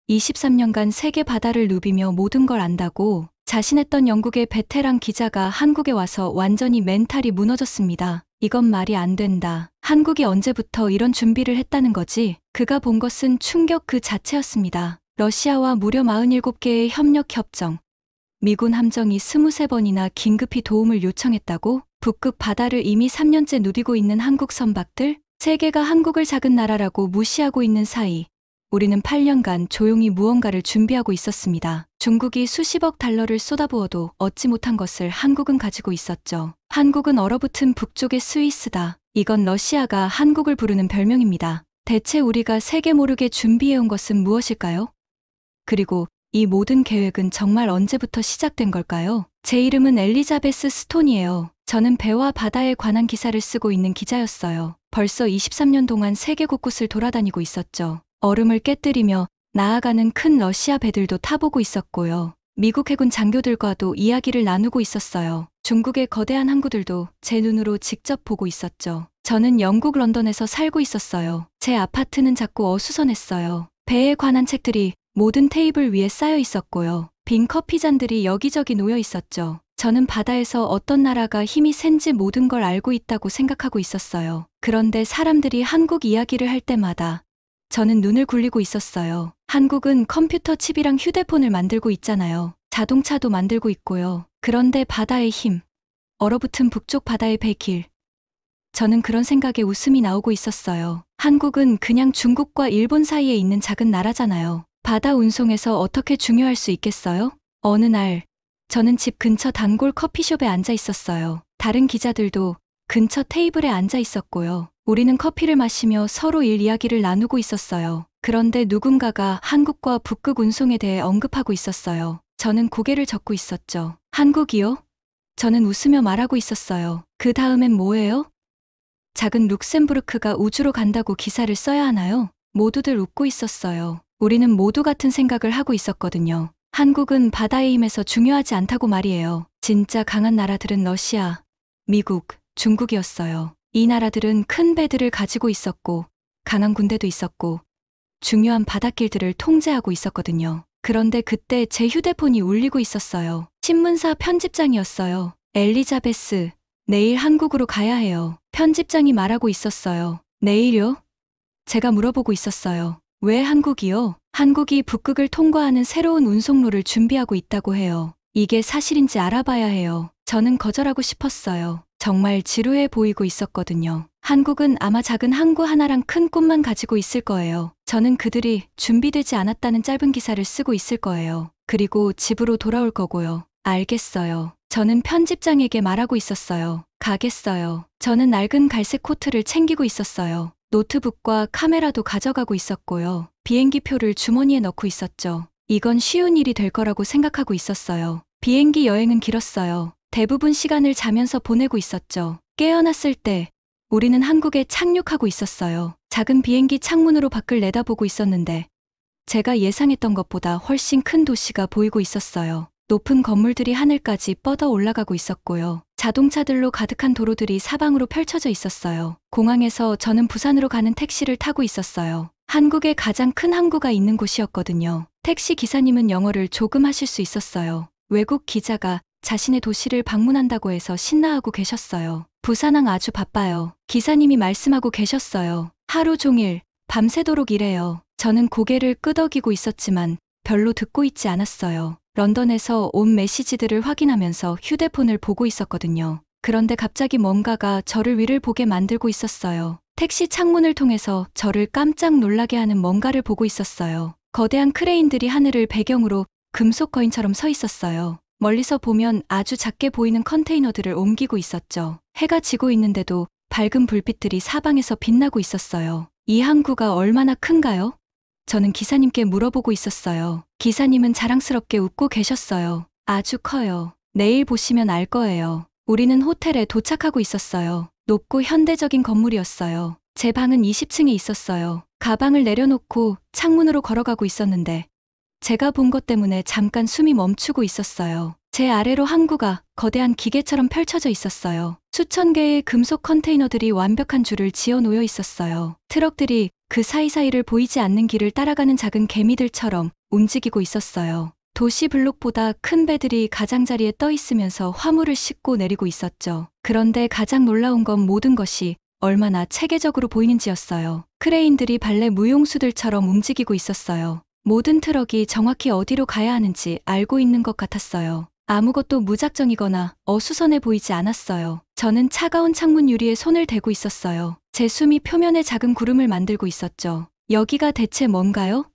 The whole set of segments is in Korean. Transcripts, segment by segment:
23년간 세계 바다를 누비며 모든 걸 안다고 자신했던 영국의 베테랑 기자가 한국에 와서 완전히 멘탈이 무너졌습니다. 이건 말이 안 된다. 한국이 언제부터 이런 준비를 했다는 거지? 그가 본 것은 충격 그 자체였습니다. 러시아와 무려 47개의 협력 협정. 미군 함정이 23번이나 긴급히 도움을 요청했다고? 북극 바다를 이미 3년째 누비고 있는 한국 선박들? 세계가 한국을 작은 나라라고 무시하고 있는 사이 우리는 8년간 조용히 무언가를 준비하고 있었습니다. 중국이 수십억 달러를 쏟아부어도 얻지 못한 것을 한국은 가지고 있었죠. 한국은 얼어붙은 북쪽의 스위스다. 이건 러시아가 한국을 부르는 별명입니다. 대체 우리가 세계 모르게 준비해온 것은 무엇일까요? 그리고 이 모든 계획은 정말 언제부터 시작된 걸까요? 제 이름은 엘리자베스 스톤이에요. 저는 배와 바다에 관한 기사를 쓰고 있는 기자였어요. 벌써 23년 동안 세계 곳곳을 돌아다니고 있었죠. 얼음을 깨뜨리며 나아가는 큰 러시아 배들도 타보고 있었고요. 미국 해군 장교들과도 이야기를 나누고 있었어요. 중국의 거대한 항구들도 제 눈으로 직접 보고 있었죠. 저는 영국 런던에서 살고 있었어요. 제 아파트는 작고 어수선했어요. 배에 관한 책들이 모든 테이블 위에 쌓여 있었고요. 빈 커피잔들이 여기저기 놓여 있었죠. 저는 바다에서 어떤 나라가 힘이 센지 모든 걸 알고 있다고 생각하고 있었어요. 그런데 사람들이 한국 이야기를 할 때마다 저는 눈을 굴리고 있었어요. 한국은 컴퓨터 칩이랑 휴대폰을 만들고 있잖아요. 자동차도 만들고 있고요. 그런데 바다의 힘, 얼어붙은 북쪽 바다의 배길. 저는 그런 생각에 웃음이 나오고 있었어요. 한국은 그냥 중국과 일본 사이에 있는 작은 나라잖아요. 바다 운송에서 어떻게 중요할 수 있겠어요? 어느 날 저는 집 근처 단골 커피숍에 앉아 있었어요. 다른 기자들도 근처 테이블에 앉아 있었고요. 우리는 커피를 마시며 서로 일 이야기를 나누고 있었어요. 그런데 누군가가 한국과 북극 운송에 대해 언급하고 있었어요. 저는 고개를 젓고 있었죠. 한국이요? 저는 웃으며 말하고 있었어요. 그 다음엔 뭐예요? 작은 룩셈부르크가 우주로 간다고 기사를 써야 하나요? 모두들 웃고 있었어요. 우리는 모두 같은 생각을 하고 있었거든요. 한국은 바다의 힘에서 중요하지 않다고 말이에요. 진짜 강한 나라들은 러시아, 미국, 중국이었어요. 이 나라들은 큰 배들을 가지고 있었고 강한 군대도 있었고 중요한 바닷길들을 통제하고 있었거든요. 그런데 그때 제 휴대폰이 울리고 있었어요. 신문사 편집장이었어요. 엘리자베스, 내일 한국으로 가야 해요. 편집장이 말하고 있었어요. 내일요? 제가 물어보고 있었어요. 왜 한국이요? 한국이 북극을 통과하는 새로운 운송로를 준비하고 있다고 해요. 이게 사실인지 알아봐야 해요. 저는 거절하고 싶었어요. 정말 지루해 보이고 있었거든요. 한국은 아마 작은 항구 하나랑 큰 꿈만 가지고 있을 거예요. 저는 그들이 준비되지 않았다는 짧은 기사를 쓰고 있을 거예요. 그리고 집으로 돌아올 거고요. 알겠어요. 저는 편집장에게 말하고 있었어요. 가겠어요. 저는 낡은 갈색 코트를 챙기고 있었어요. 노트북과 카메라도 가져가고 있었고요. 비행기표를 주머니에 넣고 있었죠. 이건 쉬운 일이 될 거라고 생각하고 있었어요. 비행기 여행은 길었어요. 대부분 시간을 자면서 보내고 있었죠. 깨어났을 때 우리는 한국에 착륙하고 있었어요. 작은 비행기 창문으로 밖을 내다보고 있었는데 제가 예상했던 것보다 훨씬 큰 도시가 보이고 있었어요. 높은 건물들이 하늘까지 뻗어 올라가고 있었고요. 자동차들로 가득한 도로들이 사방으로 펼쳐져 있었어요. 공항에서 저는 부산으로 가는 택시를 타고 있었어요. 한국에 가장 큰 항구가 있는 곳이었거든요. 택시 기사님은 영어를 조금 하실 수 있었어요. 외국 기자가 자신의 도시를 방문한다고 해서 신나하고 계셨어요. 부산항 아주 바빠요. 기사님이 말씀하고 계셨어요. 하루 종일 밤새도록 일해요. 저는 고개를 끄덕이고 있었지만 별로 듣고 있지 않았어요. 런던에서 온 메시지들을 확인하면서 휴대폰을 보고 있었거든요. 그런데 갑자기 뭔가가 저를 위를 보게 만들고 있었어요. 택시 창문을 통해서 저를 깜짝 놀라게 하는 뭔가를 보고 있었어요. 거대한 크레인들이 하늘을 배경으로 금속 거인처럼 서 있었어요. 멀리서 보면 아주 작게 보이는 컨테이너들을 옮기고 있었죠. 해가 지고 있는데도 밝은 불빛들이 사방에서 빛나고 있었어요. 이 항구가 얼마나 큰가요? 저는 기사님께 물어보고 있었어요. 기사님은 자랑스럽게 웃고 계셨어요. 아주 커요. 내일 보시면 알 거예요. 우리는 호텔에 도착하고 있었어요. 높고 현대적인 건물이었어요. 제 방은 20층에 있었어요. 가방을 내려놓고 창문으로 걸어가고 있었는데 제가 본 것 때문에 잠깐 숨이 멈추고 있었어요. 제 아래로 항구가 거대한 기계처럼 펼쳐져 있었어요. 수천 개의 금속 컨테이너들이 완벽한 줄을 지어 놓여 있었어요. 트럭들이 그 사이사이를 보이지 않는 길을 따라가는 작은 개미들처럼 움직이고 있었어요. 도시 블록보다 큰 배들이 가장자리에 떠 있으면서 화물을 싣고 내리고 있었죠. 그런데 가장 놀라운 건 모든 것이 얼마나 체계적으로 보이는지였어요. 크레인들이 발레 무용수들처럼 움직이고 있었어요. 모든 트럭이 정확히 어디로 가야 하는지 알고 있는 것 같았어요. 아무것도 무작정이거나 어수선해 보이지 않았어요. 저는 차가운 창문 유리에 손을 대고 있었어요. 제 숨이 표면에 작은 구름을 만들고 있었죠. 여기가 대체 뭔가요?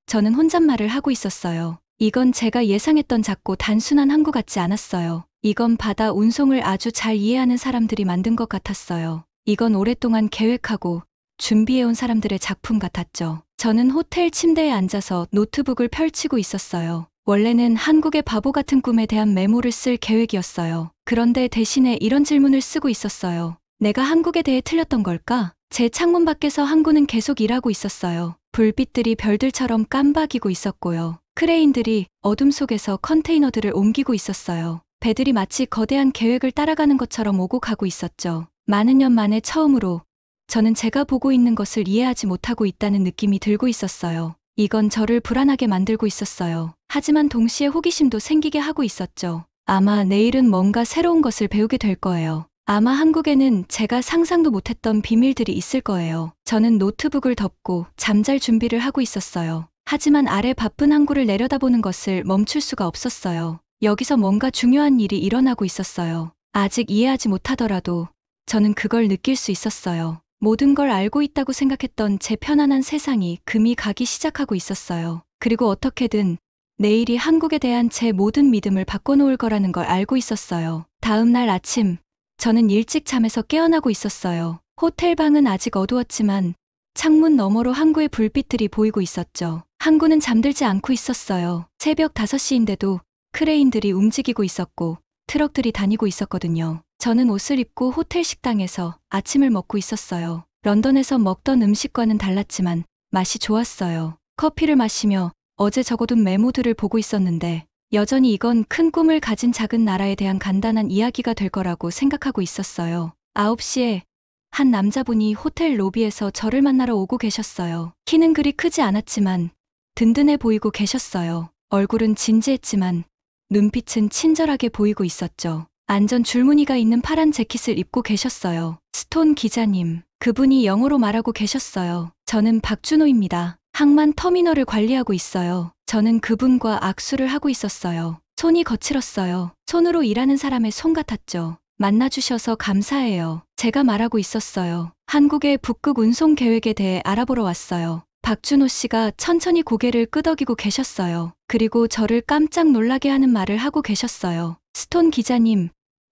저는 혼잣말을 하고 있었어요. 이건 제가 예상했던 작고 단순한 항구 같지 않았어요. 이건 바다 운송을 아주 잘 이해하는 사람들이 만든 것 같았어요. 이건 오랫동안 계획하고 준비해온 사람들의 작품 같았죠. 저는 호텔 침대에 앉아서 노트북을 펼치고 있었어요. 원래는 한국의 바보 같은 꿈에 대한 메모를 쓸 계획이었어요. 그런데 대신에 이런 질문을 쓰고 있었어요. 내가 한국에 대해 틀렸던 걸까? 제 창문 밖에서 항구는 계속 일하고 있었어요. 불빛들이 별들처럼 깜박이고 있었고요. 크레인들이 어둠 속에서 컨테이너들을 옮기고 있었어요. 배들이 마치 거대한 계획을 따라가는 것처럼 오고 가고 있었죠. 많은 년 만에 처음으로 저는 제가 보고 있는 것을 이해하지 못하고 있다는 느낌이 들고 있었어요. 이건 저를 불안하게 만들고 있었어요. 하지만 동시에 호기심도 생기게 하고 있었죠. 아마 내일은 뭔가 새로운 것을 배우게 될 거예요. 아마 한국에는 제가 상상도 못했던 비밀들이 있을 거예요. 저는 노트북을 덮고 잠잘 준비를 하고 있었어요. 하지만 아래 바쁜 항구를 내려다보는 것을 멈출 수가 없었어요. 여기서 뭔가 중요한 일이 일어나고 있었어요. 아직 이해하지 못하더라도 저는 그걸 느낄 수 있었어요. 모든 걸 알고 있다고 생각했던 제 편안한 세상이 금이 가기 시작하고 있었어요. 그리고 어떻게든 내일이 한국에 대한 제 모든 믿음을 바꿔놓을 거라는 걸 알고 있었어요. 다음 날 아침, 저는 일찍 잠에서 깨어나고 있었어요. 호텔 방은 아직 어두웠지만 창문 너머로 항구의 불빛들이 보이고 있었죠. 항구는 잠들지 않고 있었어요. 새벽 5시인데도 크레인들이 움직이고 있었고 트럭들이 다니고 있었거든요. 저는 옷을 입고 호텔 식당에서 아침을 먹고 있었어요. 런던에서 먹던 음식과는 달랐지만 맛이 좋았어요. 커피를 마시며 어제 적어둔 메모들을 보고 있었는데 여전히 이건 큰 꿈을 가진 작은 나라에 대한 간단한 이야기가 될 거라고 생각하고 있었어요. 9시에 한 남자분이 호텔 로비에서 저를 만나러 오고 계셨어요. 키는 그리 크지 않았지만 든든해 보이고 계셨어요. 얼굴은 진지했지만 눈빛은 친절하게 보이고 있었죠. 안전 줄무늬가 있는 파란 재킷을 입고 계셨어요. 스톤 기자님. 그분이 영어로 말하고 계셨어요. 저는 박준호입니다. 항만 터미널을 관리하고 있어요. 저는 그분과 악수를 하고 있었어요. 손이 거칠었어요. 손으로 일하는 사람의 손 같았죠. 만나주셔서 감사해요. 제가 말하고 있었어요. 한국의 북극 운송 계획에 대해 알아보러 왔어요. 박준호 씨가 천천히 고개를 끄덕이고 계셨어요. 그리고 저를 깜짝 놀라게 하는 말을 하고 계셨어요. 스톤 기자님,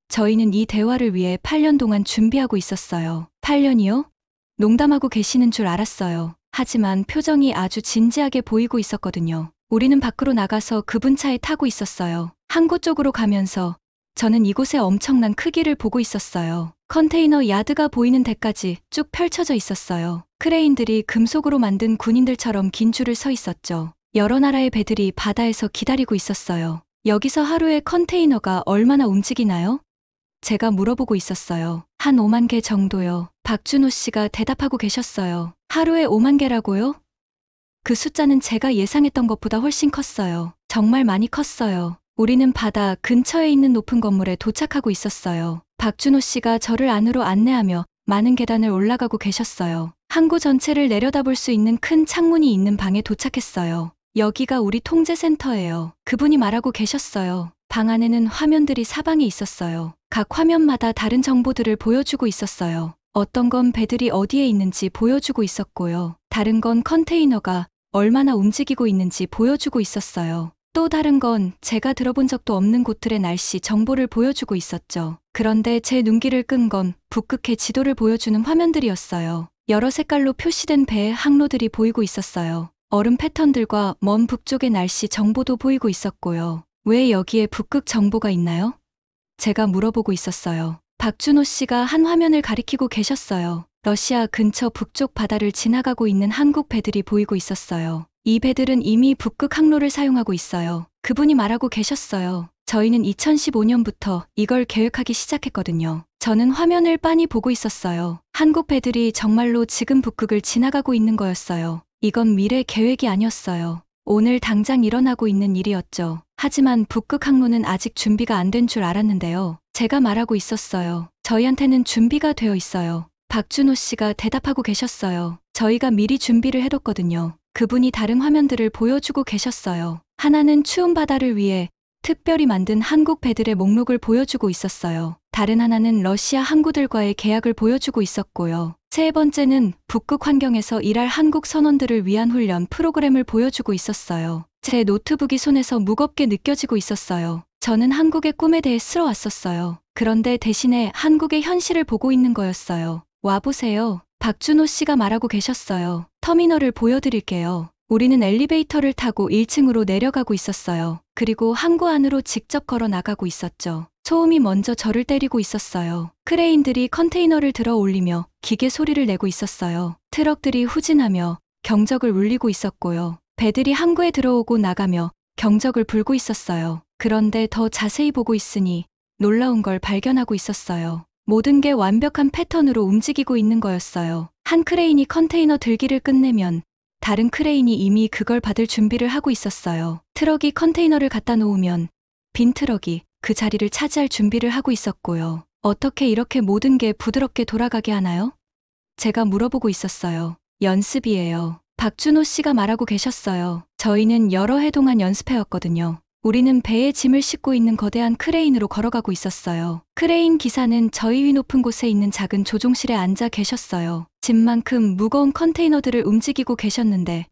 저희는 이 대화를 위해 8년 동안 준비하고 있었어요. 8년이요? 농담하고 계시는 줄 알았어요. 하지만 표정이 아주 진지하게 보이고 있었거든요. 우리는 밖으로 나가서 그분 차에 타고 있었어요. 항구 쪽으로 가면서 저는 이곳의 엄청난 크기를 보고 있었어요. 컨테이너 야드가 보이는 데까지 쭉 펼쳐져 있었어요. 크레인들이 금속으로 만든 군인들처럼 긴 줄을 서 있었죠. 여러 나라의 배들이 바다에서 기다리고 있었어요. 여기서 하루에 컨테이너가 얼마나 움직이나요? 제가 물어보고 있었어요. 한 5만 개 정도요. 박준호 씨가 대답하고 계셨어요. 하루에 5만 개라고요? 그 숫자는 제가 예상했던 것보다 훨씬 컸어요. 정말 많이 컸어요. 우리는 바다 근처에 있는 높은 건물에 도착하고 있었어요. 박준호 씨가 저를 안으로 안내하며 많은 계단을 올라가고 계셨어요. 항구 전체를 내려다볼 수 있는 큰 창문이 있는 방에 도착했어요. 여기가 우리 통제센터예요. 그분이 말하고 계셨어요. 방 안에는 화면들이 사방에 있었어요. 각 화면마다 다른 정보들을 보여주고 있었어요. 어떤 건 배들이 어디에 있는지 보여주고 있었고요. 다른 건 컨테이너가 얼마나 움직이고 있는지 보여주고 있었어요. 또 다른 건 제가 들어본 적도 없는 곳들의 날씨 정보를 보여주고 있었죠. 그런데 제 눈길을 끈 건 북극해 지도를 보여주는 화면들이었어요. 여러 색깔로 표시된 배의 항로들이 보이고 있었어요. 얼음 패턴들과 먼 북쪽의 날씨 정보도 보이고 있었고요. 왜 여기에 북극 정보가 있나요? 제가 물어보고 있었어요. 박준호 씨가 한 화면을 가리키고 계셨어요. 러시아 근처 북쪽 바다를 지나가고 있는 한국 배들이 보이고 있었어요. 이 배들은 이미 북극 항로를 사용하고 있어요. 그분이 말하고 계셨어요. 저희는 2015년부터 이걸 계획하기 시작했거든요. 저는 화면을 빤히 보고 있었어요. 한국 배들이 정말로 지금 북극을 지나가고 있는 거였어요. 이건 미래 계획이 아니었어요. 오늘 당장 일어나고 있는 일이었죠. 하지만 북극 항로는 아직 준비가 안 된 줄 알았는데요. 제가 말하고 있었어요. 저희한테는 준비가 되어 있어요. 박준호 씨가 대답하고 계셨어요. 저희가 미리 준비를 해뒀거든요. 그분이 다른 화면들을 보여주고 계셨어요. 하나는 추운 바다를 위해 특별히 만든 한국 배들의 목록을 보여주고 있었어요. 다른 하나는 러시아 항구들과의 계약을 보여주고 있었고요. 세 번째는 북극 환경에서 일할 한국 선원들을 위한 훈련 프로그램을 보여주고 있었어요. 제 노트북이 손에서 무겁게 느껴지고 있었어요. 저는 한국의 꿈에 대해 쓸어왔었어요. 그런데 대신에 한국의 현실을 보고 있는 거였어요. 와보세요. 박준호 씨가 말하고 계셨어요. 터미널을 보여드릴게요. 우리는 엘리베이터를 타고 1층으로 내려가고 있었어요. 그리고 항구 안으로 직접 걸어 나가고 있었죠. 소음이 먼저 저를 때리고 있었어요. 크레인들이 컨테이너를 들어 올리며 기계 소리를 내고 있었어요. 트럭들이 후진하며 경적을 울리고 있었고요. 배들이 항구에 들어오고 나가며 경적을 불고 있었어요. 그런데 더 자세히 보고 있으니 놀라운 걸 발견하고 있었어요. 모든 게 완벽한 패턴으로 움직이고 있는 거였어요. 한 크레인이 컨테이너 들기를 끝내면 다른 크레인이 이미 그걸 받을 준비를 하고 있었어요. 트럭이 컨테이너를 갖다 놓으면 빈 트럭이 그 자리를 차지할 준비를 하고 있었고요. 어떻게 이렇게 모든 게 부드럽게 돌아가게 하나요? 제가 물어보고 있었어요. 연습이에요. 박준호 씨가 말하고 계셨어요. 저희는 여러 해 동안 연습해왔거든요. 우리는 배에 짐을 싣고 있는 거대한 크레인으로 걸어가고 있었어요. 크레인 기사는 저희 위 높은 곳에 있는 작은 조종실에 앉아 계셨어요. 짐만큼 무거운 컨테이너들을 움직이고 계셨는데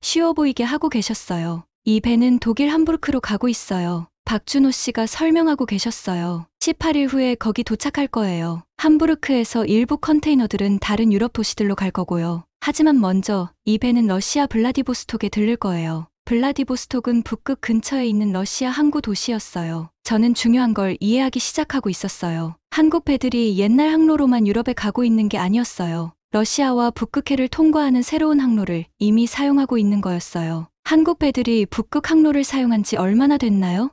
쉬워 보이게 하고 계셨어요. 이 배는 독일 함부르크로 가고 있어요. 박준호 씨가 설명하고 계셨어요. 18일 후에 거기 도착할 거예요. 함부르크에서 일부 컨테이너들은 다른 유럽 도시들로 갈 거고요. 하지만 먼저 이 배는 러시아 블라디보스톡에 들를 거예요. 블라디보스톡은 북극 근처에 있는 러시아 항구 도시였어요. 저는 중요한 걸 이해하기 시작하고 있었어요. 한국 배들이 옛날 항로로만 유럽에 가고 있는 게 아니었어요. 러시아와 북극해를 통과하는 새로운 항로를 이미 사용하고 있는 거였어요. 한국 배들이 북극 항로를 사용한 지 얼마나 됐나요?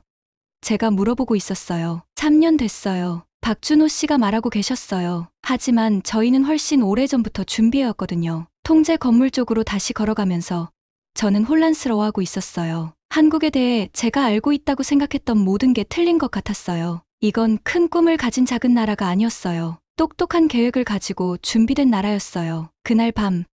제가 물어보고 있었어요. 3년 됐어요. 박준호 씨가 말하고 계셨어요. 하지만 저희는 훨씬 오래전부터 준비해왔거든요. 통제 건물 쪽으로 다시 걸어가면서 저는 혼란스러워하고 있었어요. 한국에 대해 제가 알고 있다고 생각했던 모든 게 틀린 것 같았어요. 이건 큰 꿈을 가진 작은 나라가 아니었어요. 똑똑한 계획을 가지고 준비된 나라였어요. 그날 밤,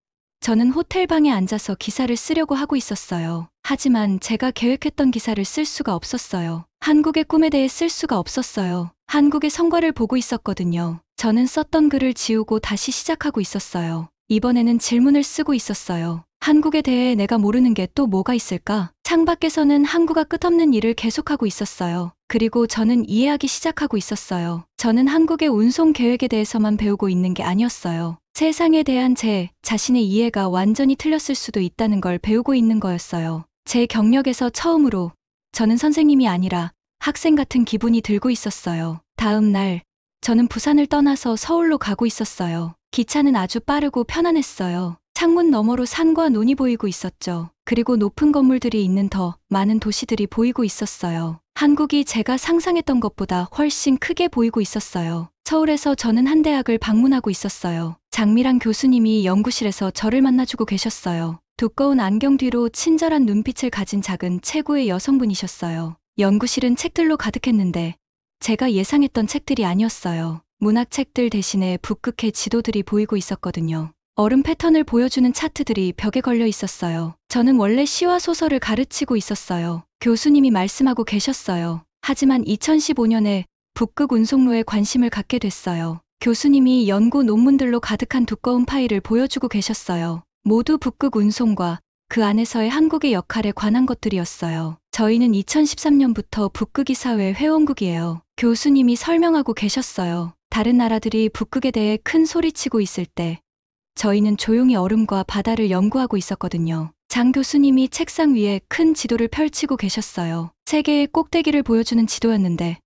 저는 호텔 방에 앉아서 기사를 쓰려고 하고 있었어요. 하지만 제가 계획했던 기사를 쓸 수가 없었어요. 한국의 꿈에 대해 쓸 수가 없었어요. 한국의 성과를 보고 있었거든요. 저는 썼던 글을 지우고 다시 시작하고 있었어요. 이번에는 질문을 쓰고 있었어요. 한국에 대해 내가 모르는 게 또 뭐가 있을까? 창밖에서는 항구가 끝없는 일을 계속하고 있었어요. 그리고 저는 이해하기 시작하고 있었어요. 저는 한국의 운송 계획에 대해서만 배우고 있는 게 아니었어요. 세상에 대한 제 자신의 이해가 완전히 틀렸을 수도 있다는 걸 배우고 있는 거였어요. 제 경력에서 처음으로 저는 선생님이 아니라 학생 같은 기분이 들고 있었어요. 다음 날, 저는 부산을 떠나서 서울로 가고 있었어요. 기차는 아주 빠르고 편안했어요. 창문 너머로 산과 논이 보이고 있었죠. 그리고 높은 건물들이 있는 더 많은 도시들이 보이고 있었어요. 한국이 제가 상상했던 것보다 훨씬 크게 보이고 있었어요. 서울에서 저는 한 대학을 방문하고 있었어요. 장미란 교수님이 연구실에서 저를 만나주고 계셨어요. 두꺼운 안경 뒤로 친절한 눈빛을 가진 작은 체구의 여성분이셨어요. 연구실은 책들로 가득했는데 제가 예상했던 책들이 아니었어요. 문학책들 대신에 북극해 지도들이 보이고 있었거든요. 얼음 패턴을 보여주는 차트들이 벽에 걸려 있었어요. 저는 원래 시와 소설을 가르치고 있었어요. 교수님이 말씀하고 계셨어요. 하지만 2015년에 북극 운송로에 관심을 갖게 됐어요. 교수님이 연구 논문들로 가득한 두꺼운 파일을 보여주고 계셨어요. 모두 북극 운송과 그 안에서의 한국의 역할에 관한 것들이었어요. 저희는 2013년부터 북극이사회 회원국이에요. 교수님이 설명하고 계셨어요. 다른 나라들이 북극에 대해 큰 소리치고 있을 때 저희는 조용히 얼음과 바다를 연구하고 있었거든요. 장 교수님이 책상 위에 큰 지도를 펼치고 계셨어요. 세계의 꼭대기를 보여주는 지도였는데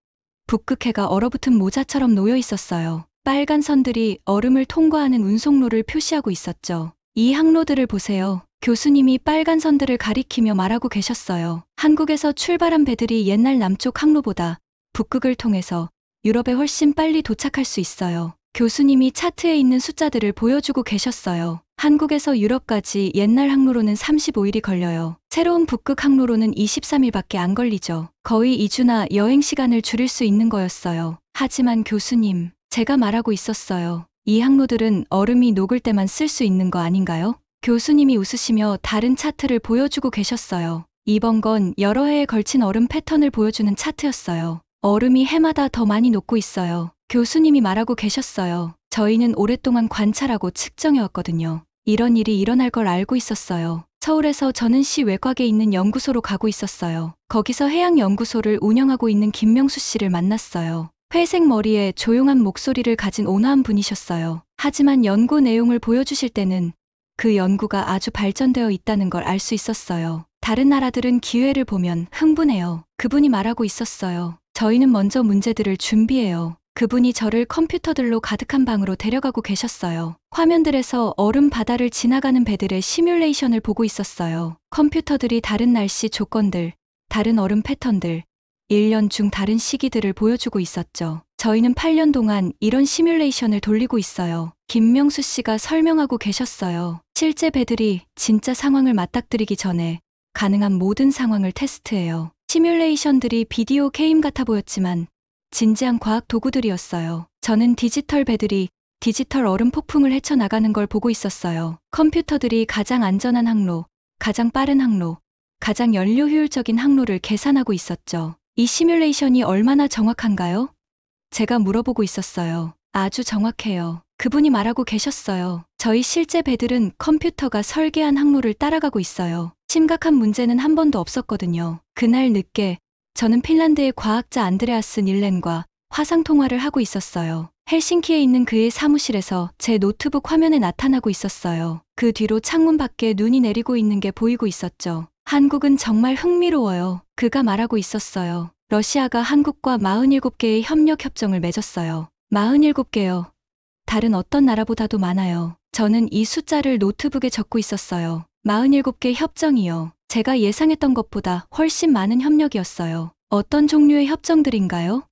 북극해가 얼어붙은 모자처럼 놓여 있었어요. 빨간 선들이 얼음을 통과하는 운송로를 표시하고 있었죠. 이 항로들을 보세요. 교수님이 빨간 선들을 가리키며 말하고 계셨어요. 한국에서 출발한 배들이 옛날 남쪽 항로보다 북극을 통해서 유럽에 훨씬 빨리 도착할 수 있어요. 교수님이 차트에 있는 숫자들을 보여주고 계셨어요. 한국에서 유럽까지 옛날 항로로는 35일이 걸려요. 새로운 북극 항로로는 23일밖에 안 걸리죠. 거의 2주나 여행 시간을 줄일 수 있는 거였어요. 하지만 교수님, 제가 말하고 있었어요. 이 항로들은 얼음이 녹을 때만 쓸 수 있는 거 아닌가요? 교수님이 웃으시며 다른 차트를 보여주고 계셨어요. 이번 건 여러 해에 걸친 얼음 패턴을 보여주는 차트였어요. 얼음이 해마다 더 많이 녹고 있어요. 교수님이 말하고 계셨어요. 저희는 오랫동안 관찰하고 측정해 왔거든요. 이런 일이 일어날 걸 알고 있었어요. 서울에서 저는 시 외곽에 있는 연구소로 가고 있었어요. 거기서 해양연구소를 운영하고 있는 김명수 씨를 만났어요. 회색 머리에 조용한 목소리를 가진 온화한 분이셨어요. 하지만 연구 내용을 보여주실 때는 그 연구가 아주 발전되어 있다는 걸 알 수 있었어요. 다른 나라들은 기회를 보면 흥분해요. 그분이 말하고 있었어요. 저희는 먼저 문제들을 준비해요. 그분이 저를 컴퓨터들로 가득한 방으로 데려가고 계셨어요. 화면들에서 얼음 바다를 지나가는 배들의 시뮬레이션을 보고 있었어요. 컴퓨터들이 다른 날씨 조건들, 다른 얼음 패턴들, 1년 중 다른 시기들을 보여주고 있었죠. 저희는 8년 동안 이런 시뮬레이션을 돌리고 있어요. 김명수 씨가 설명하고 계셨어요. 실제 배들이 진짜 상황을 맞닥뜨리기 전에 가능한 모든 상황을 테스트해요. 시뮬레이션들이 비디오 게임 같아 보였지만 진지한 과학 도구들이었어요. 저는 디지털 배들이 디지털 얼음 폭풍을 헤쳐나가는 걸 보고 있었어요. 컴퓨터들이 가장 안전한 항로, 가장 빠른 항로, 가장 연료 효율적인 항로를 계산하고 있었죠. 이 시뮬레이션이 얼마나 정확한가요? 제가 물어보고 있었어요. 아주 정확해요. 그분이 말하고 계셨어요. 저희 실제 배들은 컴퓨터가 설계한 항로를 따라가고 있어요. 심각한 문제는 한 번도 없었거든요. 그날 늦게 저는 핀란드의 과학자 안드레아스 닐렌과 화상 통화를 하고 있었어요. 헬싱키에 있는 그의 사무실에서 제 노트북 화면에 나타나고 있었어요. 그 뒤로 창문 밖에 눈이 내리고 있는 게 보이고 있었죠. 한국은 정말 흥미로워요. 그가 말하고 있었어요. 러시아가 한국과 47개의 협력 협정을 맺었어요. 47개요. 다른 어떤 나라보다도 많아요. 저는 이 숫자를 노트북에 적고 있었어요. 47개 협정이요. 제가 예상했던 것보다 훨씬 많은 협력이었어요. 어떤 종류의 협정들인가요?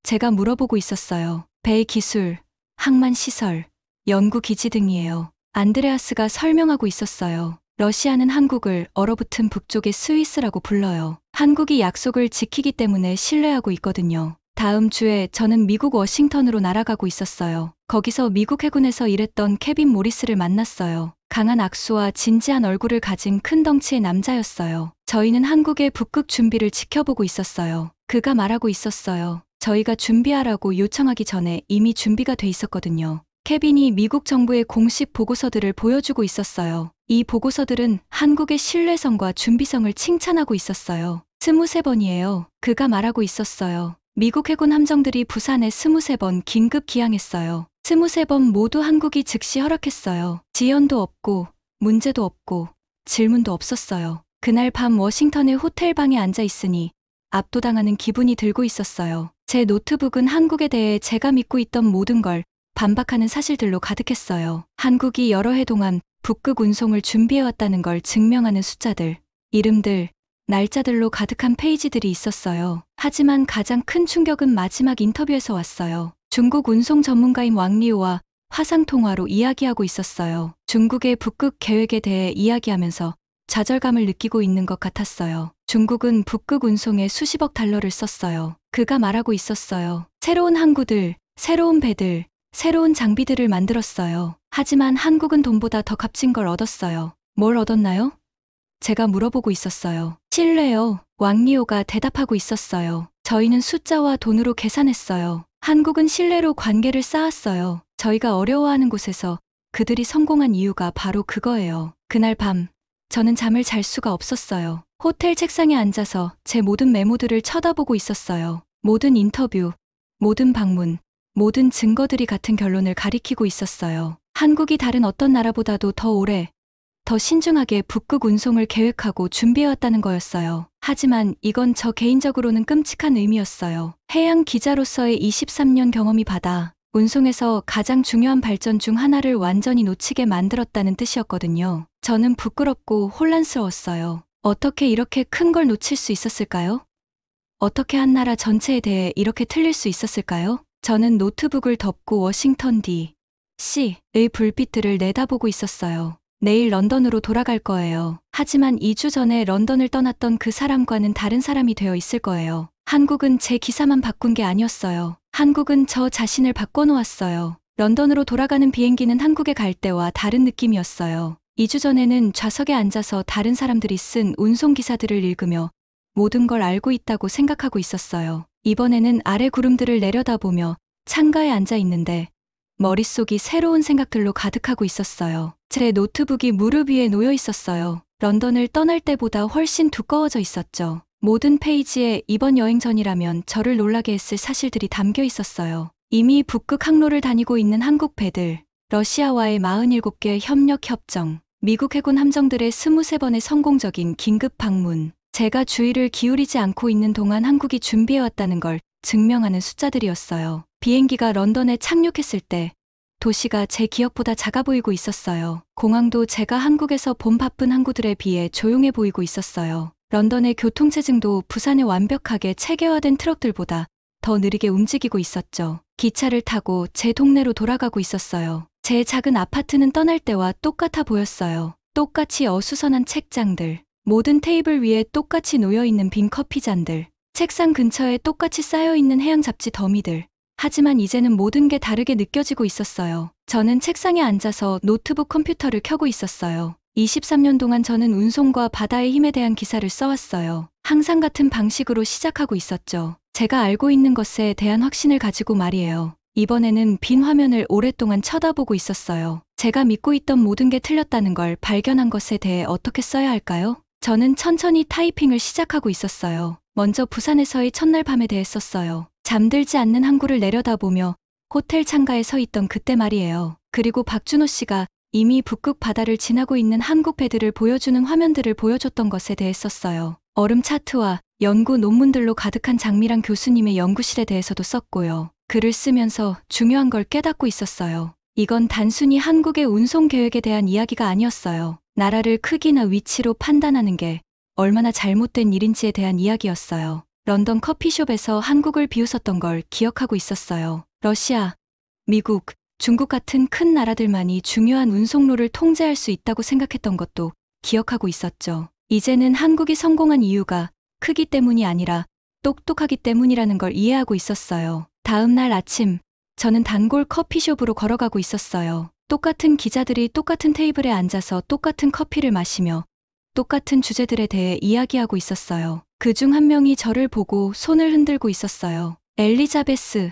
제가 물어보고 있었어요. 배 기술, 항만 시설, 연구 기지 등이에요. 안드레아스가 설명하고 있었어요. 러시아는 한국을 얼어붙은 북쪽의 스위스라고 불러요. 한국이 약속을 지키기 때문에 신뢰하고 있거든요. 다음 주에 저는 미국 워싱턴으로 날아가고 있었어요. 거기서 미국 해군에서 일했던 케빈 모리스를 만났어요. 강한 악수와 진지한 얼굴을 가진 큰 덩치의 남자였어요. 저희는 한국의 북극 준비를 지켜보고 있었어요. 그가 말하고 있었어요. 저희가 준비하라고 요청하기 전에 이미 준비가 돼 있었거든요. 케빈이 미국 정부의 공식 보고서들을 보여주고 있었어요. 이 보고서들은 한국의 신뢰성과 준비성을 칭찬하고 있었어요. 23번이에요. 그가 말하고 있었어요. 미국 해군 함정들이 부산에 23번 긴급 기항했어요. 23번 모두 한국이 즉시 허락했어요. 지연도 없고 문제도 없고 질문도 없었어요. 그날 밤 워싱턴의 호텔 방에 앉아 있으니 압도당하는 기분이 들고 있었어요. 제 노트북은 한국에 대해 제가 믿고 있던 모든 걸 반박하는 사실들로 가득했어요. 한국이 여러 해 동안 북극 운송을 준비해왔다는 걸 증명하는 숫자들, 이름들, 날짜들로 가득한 페이지들이 있었어요. 하지만 가장 큰 충격은 마지막 인터뷰에서 왔어요. 중국 운송 전문가인 왕리오와 화상통화로 이야기하고 있었어요. 중국의 북극 계획에 대해 이야기하면서 좌절감을 느끼고 있는 것 같았어요. 중국은 북극 운송에 수십억 달러를 썼어요. 그가 말하고 있었어요. 새로운 항구들, 새로운 배들, 새로운 장비들을 만들었어요. 하지만 한국은 돈보다 더 값진 걸 얻었어요. 뭘 얻었나요? 제가 물어보고 있었어요. 신뢰요. 왕리오가 대답하고 있었어요. 저희는 숫자와 돈으로 계산했어요. 한국은 신뢰로 관계를 쌓았어요. 저희가 어려워하는 곳에서 그들이 성공한 이유가 바로 그거예요. 그날 밤, 저는 잠을 잘 수가 없었어요. 호텔 책상에 앉아서 제 모든 메모들을 쳐다보고 있었어요. 모든 인터뷰, 모든 방문, 모든 증거들이 같은 결론을 가리키고 있었어요. 한국이 다른 어떤 나라보다도 더 오래, 더 신중하게 북극 운송을 계획하고 준비해왔다는 거였어요. 하지만 이건 저 개인적으로는 끔찍한 의미였어요. 해양 기자로서의 23년 경험이 바다, 운송에서 가장 중요한 발전 중 하나를 완전히 놓치게 만들었다는 뜻이었거든요. 저는 부끄럽고 혼란스러웠어요. 어떻게 이렇게 큰 걸 놓칠 수 있었을까요? 어떻게 한 나라 전체에 대해 이렇게 틀릴 수 있었을까요? 저는 노트북을 덮고 워싱턴 D.C.의 불빛들을 내다보고 있었어요. 내일 런던으로 돌아갈 거예요. 하지만 2주 전에 런던을 떠났던 그 사람과는 다른 사람이 되어 있을 거예요. 한국은 제 기사만 바꾼 게 아니었어요. 한국은 저 자신을 바꿔놓았어요. 런던으로 돌아가는 비행기는 한국에 갈 때와 다른 느낌이었어요. 2주 전에는 좌석에 앉아서 다른 사람들이 쓴 운송기사들을 읽으며 모든 걸 알고 있다고 생각하고 있었어요. 이번에는 아래 구름들을 내려다보며 창가에 앉아 있는데 머릿속이 새로운 생각들로 가득하고 있었어요. 제 노트북이 무릎 위에 놓여 있었어요. 런던을 떠날 때보다 훨씬 두꺼워져 있었죠. 모든 페이지에 이번 여행 전이라면 저를 놀라게 했을 사실들이 담겨 있었어요. 이미 북극 항로를 다니고 있는 한국 배들, 러시아와의 47개 협력 협정, 미국 해군 함정들의 23번의 성공적인 긴급 방문, 제가 주의를 기울이지 않고 있는 동안 한국이 준비해왔다는 걸 증명하는 숫자들이었어요. 비행기가 런던에 착륙했을 때 도시가 제 기억보다 작아 보이고 있었어요. 공항도 제가 한국에서 본 바쁜 항구들에 비해 조용해 보이고 있었어요. 런던의 교통체증도 부산의 완벽하게 체계화된 트럭들보다 더 느리게 움직이고 있었죠. 기차를 타고 제 동네로 돌아가고 있었어요. 제 작은 아파트는 떠날 때와 똑같아 보였어요. 똑같이 어수선한 책장들, 모든 테이블 위에 똑같이 놓여있는 빈 커피잔들, 책상 근처에 똑같이 쌓여있는 해양 잡지 더미들. 하지만 이제는 모든 게 다르게 느껴지고 있었어요. 저는 책상에 앉아서 노트북 컴퓨터를 켜고 있었어요. 23년 동안 저는 운송과 바다의 힘에 대한 기사를 써왔어요. 항상 같은 방식으로 시작하고 있었죠. 제가 알고 있는 것에 대한 확신을 가지고 말이에요. 이번에는 빈 화면을 오랫동안 쳐다보고 있었어요. 제가 믿고 있던 모든 게 틀렸다는 걸 발견한 것에 대해 어떻게 써야 할까요? 저는 천천히 타이핑을 시작하고 있었어요. 먼저 부산에서의 첫날 밤에 대해 썼어요. 잠들지 않는 항구를 내려다보며 호텔 창가에 서 있던 그때 말이에요. 그리고 박준호 씨가 이미 북극 바다를 지나고 있는 한국 배들을 보여주는 화면들을 보여줬던 것에 대해 썼어요. 얼음 차트와 연구 논문들로 가득한 장미란 교수님의 연구실에 대해서도 썼고요. 글을 쓰면서 중요한 걸 깨닫고 있었어요. 이건 단순히 한국의 운송 계획에 대한 이야기가 아니었어요. 나라를 크기나 위치로 판단하는 게 얼마나 잘못된 일인지에 대한 이야기였어요. 런던 커피숍에서 한국을 비웃었던 걸 기억하고 있었어요. 러시아, 미국, 중국 같은 큰 나라들만이 중요한 운송로를 통제할 수 있다고 생각했던 것도 기억하고 있었죠. 이제는 한국이 성공한 이유가 크기 때문이 아니라 똑똑하기 때문이라는 걸 이해하고 있었어요. 다음 날 아침, 저는 단골 커피숍으로 걸어가고 있었어요. 똑같은 기자들이 똑같은 테이블에 앉아서 똑같은 커피를 마시며 똑같은 주제들에 대해 이야기하고 있었어요. 그중 한 명이 저를 보고 손을 흔들고 있었어요. 엘리자베스,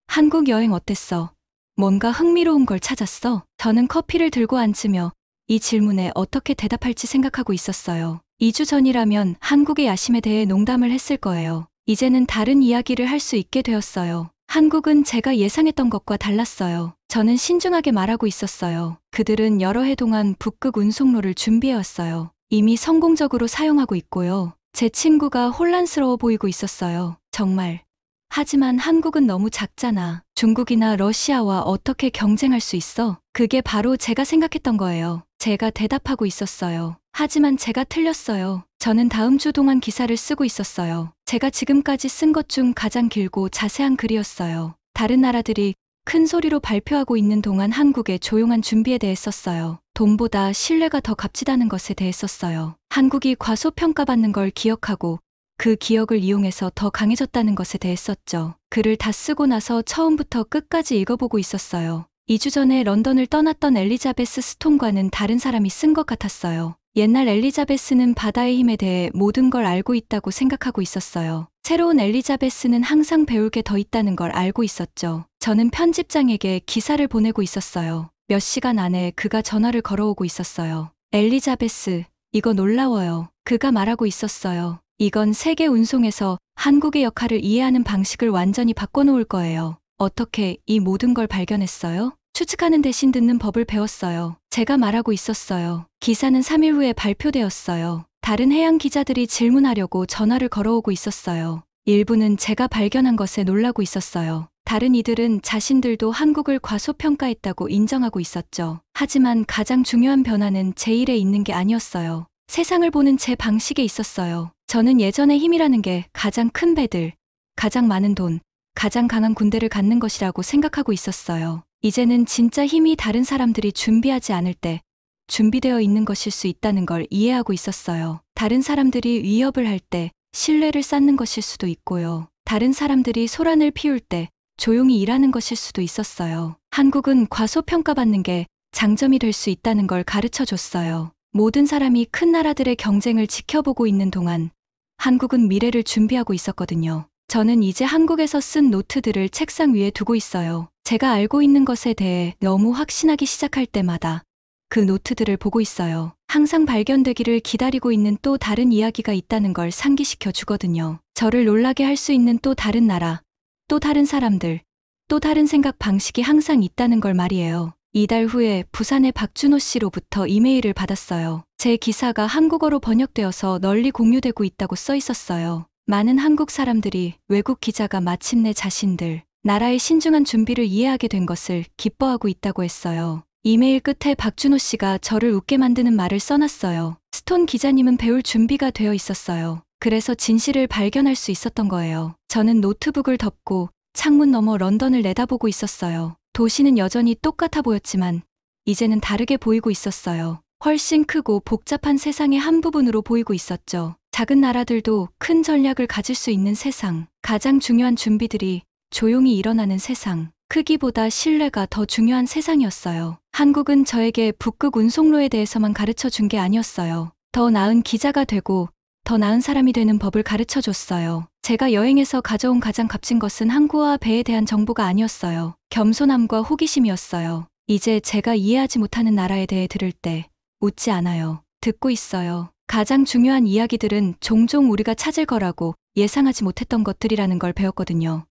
한국 여행 어땠어? 뭔가 흥미로운 걸 찾았어? 저는 커피를 들고 앉으며 이 질문에 어떻게 대답할지 생각하고 있었어요. 2주 전이라면 한국의 야심에 대해 농담을 했을 거예요. 이제는 다른 이야기를 할 수 있게 되었어요. 한국은 제가 예상했던 것과 달랐어요. 저는 신중하게 말하고 있었어요. 그들은 여러 해 동안 북극 운송로를 준비해왔어요. 이미 성공적으로 사용하고 있고요. 제 친구가 혼란스러워 보이고 있었어요. 정말. 하지만 한국은 너무 작잖아. 중국이나 러시아와 어떻게 경쟁할 수 있어? 그게 바로 제가 생각했던 거예요. 제가 대답하고 있었어요. 하지만 제가 틀렸어요. 저는 다음 주 동안 기사를 쓰고 있었어요. 제가 지금까지 쓴 것 중 가장 길고 자세한 글이었어요. 다른 나라들이 큰 소리로 발표하고 있는 동안 한국의 조용한 준비에 대해 썼어요. 돈보다 신뢰가 더 값지다는 것에 대해 썼어요. 한국이 과소평가받는 걸 기억하고 그 기억을 이용해서 더 강해졌다는 것에 대해 썼죠. 글을 다 쓰고 나서 처음부터 끝까지 읽어보고 있었어요. 2주 전에 런던을 떠났던 엘리자베스 스톤과는 다른 사람이 쓴 것 같았어요. 옛날 엘리자베스는 바다의 힘에 대해 모든 걸 알고 있다고 생각하고 있었어요. 새로운 엘리자베스는 항상 배울 게 더 있다는 걸 알고 있었죠. 저는 편집장에게 기사를 보내고 있었어요. 몇 시간 안에 그가 전화를 걸어오고 있었어요. 엘리자베스, 이거 놀라워요. 그가 말하고 있었어요. 이건 세계 운송에서 한국의 역할을 이해하는 방식을 완전히 바꿔놓을 거예요. 어떻게 이 모든 걸 발견했어요? 추측하는 대신 듣는 법을 배웠어요. 제가 말하고 있었어요. 기사는 3일 후에 발표되었어요. 다른 해양 기자들이 질문하려고 전화를 걸어오고 있었어요. 일부는 제가 발견한 것에 놀라고 있었어요. 다른 이들은 자신들도 한국을 과소평가했다고 인정하고 있었죠. 하지만 가장 중요한 변화는 제 일에 있는 게 아니었어요. 세상을 보는 제 방식에 있었어요. 저는 예전에 힘이라는 게 가장 큰 배들, 가장 많은 돈, 가장 강한 군대를 갖는 것이라고 생각하고 있었어요. 이제는 진짜 힘이 다른 사람들이 준비하지 않을 때 준비되어 있는 것일 수 있다는 걸 이해하고 있었어요. 다른 사람들이 위협을 할 때 신뢰를 쌓는 것일 수도 있고요. 다른 사람들이 소란을 피울 때 조용히 일하는 것일 수도 있었어요. 한국은 과소평가받는 게 장점이 될 수 있다는 걸 가르쳐 줬어요. 모든 사람이 큰 나라들의 경쟁을 지켜보고 있는 동안 한국은 미래를 준비하고 있었거든요. 저는 이제 한국에서 쓴 노트들을 책상 위에 두고 있어요. 제가 알고 있는 것에 대해 너무 확신하기 시작할 때마다 그 노트들을 보고 있어요. 항상 발견되기를 기다리고 있는 또 다른 이야기가 있다는 걸 상기시켜 주거든요. 저를 놀라게 할 수 있는 또 다른 나라, 또 다른 사람들, 또 다른 생각 방식이 항상 있다는 걸 말이에요. 이달 후에 부산의 박준호 씨로부터 이메일을 받았어요. 제 기사가 한국어로 번역되어서 널리 공유되고 있다고 써 있었어요. 많은 한국 사람들이 외국 기자가 마침내 자신들, 나라의 신중한 준비를 이해하게 된 것을 기뻐하고 있다고 했어요. 이메일 끝에 박준호 씨가 저를 웃게 만드는 말을 써놨어요. 스톤 기자님은 배울 준비가 되어 있었어요. 그래서 진실을 발견할 수 있었던 거예요. 저는 노트북을 덮고 창문 너머 런던을 내다보고 있었어요. 도시는 여전히 똑같아 보였지만 이제는 다르게 보이고 있었어요. 훨씬 크고 복잡한 세상의 한 부분으로 보이고 있었죠. 작은 나라들도 큰 전략을 가질 수 있는 세상, 가장 중요한 준비들이 조용히 일어나는 세상, 크기보다 신뢰가 더 중요한 세상이었어요. 한국은 저에게 북극 운송로에 대해서만 가르쳐 준 게 아니었어요. 더 나은 기자가 되고 더 나은 사람이 되는 법을 가르쳐 줬어요. 제가 여행에서 가져온 가장 값진 것은 항구와 배에 대한 정보가 아니었어요. 겸손함과 호기심이었어요. 이제 제가 이해하지 못하는 나라에 대해 들을 때 웃지 않아요. 듣고 있어요. 가장 중요한 이야기들은 종종 우리가 찾을 거라고 예상하지 못했던 것들이라는 걸 배웠거든요.